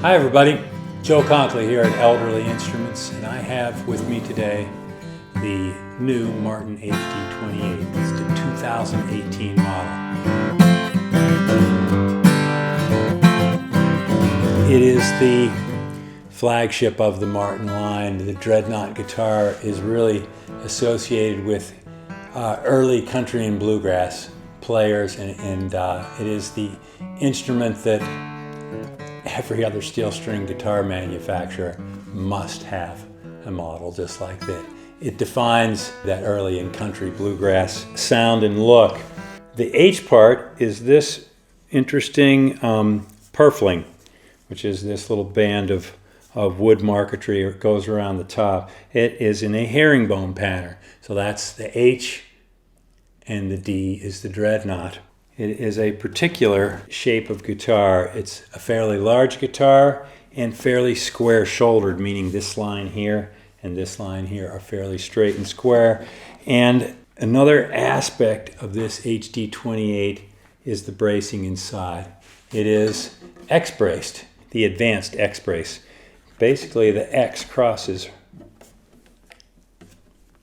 Hi everybody, Joe Konkoly here at Elderly Instruments, and I have with me today the new Martin HD-28. It's the 2018 model. It is the flagship of the Martin line. The Dreadnought guitar is really associated with early country and bluegrass players, and it is the instrument that every other steel string guitar manufacturer must have a model just like that. It defines that early and country bluegrass sound and look. The H part is this interesting purfling, which is this little band of wood marquetry. It goes around the top. It is in a herringbone pattern. So that's the H, and the D is the Dreadnought. It is a particular shape of guitar. It's a fairly large guitar and fairly square shouldered, meaning this line here and this line here are fairly straight and square. And another aspect of this HD-28 is the bracing inside. It is X-braced, the advanced X-brace. Basically the X crosses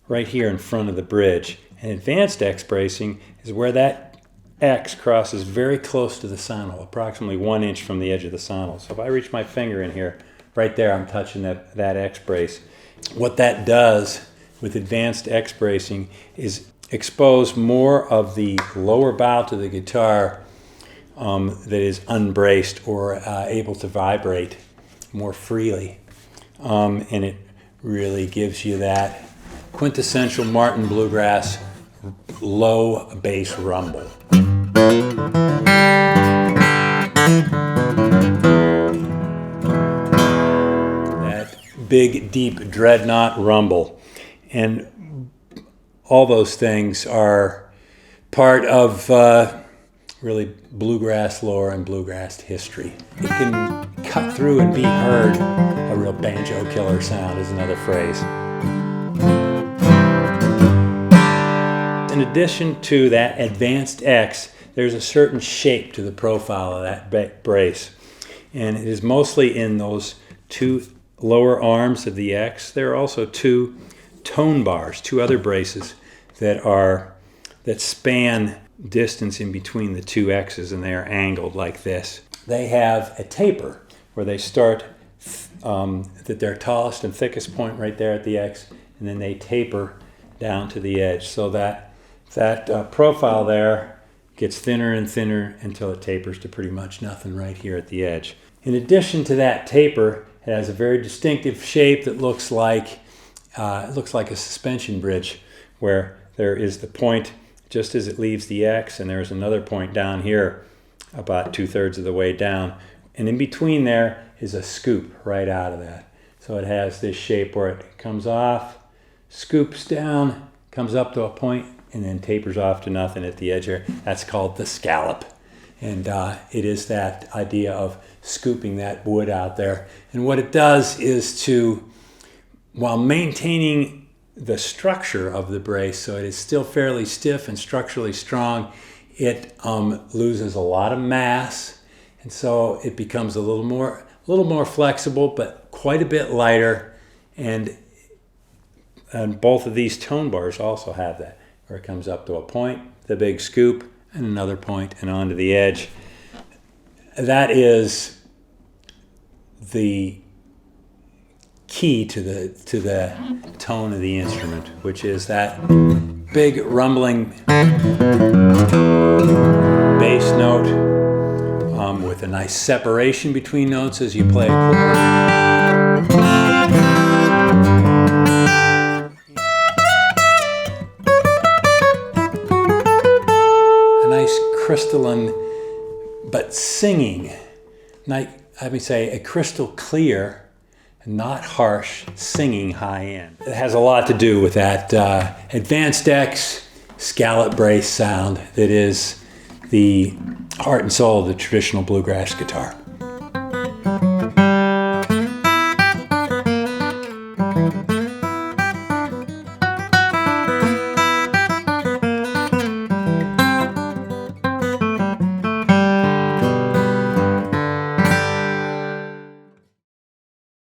right here in front of the bridge. And advanced X-bracing is where that X crosses very close to the soundhole, approximately 1 inch from the edge of the soundhole. So if I reach my finger in here, right there I'm touching that X-brace. What that does with advanced X-bracing is expose more of the lower bow to the guitar that is unbraced or able to vibrate more freely. And it really gives you that quintessential Martin bluegrass low bass rumble. That big, deep Dreadnought rumble. And all those things are part of really bluegrass lore and bluegrass history. It can cut through and be heard. A real banjo killer sound is another phrase. In addition to that advanced X, there's a certain shape to the profile of that brace. And it is mostly in those two lower arms of the X. There are also two tone bars, two other braces that span distance in between the two X's, and they are angled like this. They have a taper where they start at their tallest and thickest point right there at the X, and then they taper down to the edge, so that profile there gets thinner and thinner until it tapers to pretty much nothing right here at the edge. In addition to that taper, it has a very distinctive shape that looks like a suspension bridge, where there is the point just as it leaves the X, and there's another point down here about 2/3 of the way down. And in between there is a scoop right out of that. So it has this shape where it comes off, scoops down, comes up to a point, and then tapers off to nothing at the edge here. That's called the scallop. And it is that idea of scooping that wood out there. And what it does is while maintaining the structure of the brace, so it is still fairly stiff and structurally strong, it loses a lot of mass, and so it becomes a little more flexible, but quite a bit lighter. And both of these tone bars also have that, where it comes up to a point, the big scoop, and another point, and onto the edge. That is the key to the tone of the instrument, which is that big rumbling bass note with a nice separation between notes as you play a chord. A nice crystalline but singing, I would say a crystal clear, not harsh, singing high end. It has a lot to do with that advanced X scallop brace sound that is the heart and soul of the traditional bluegrass guitar.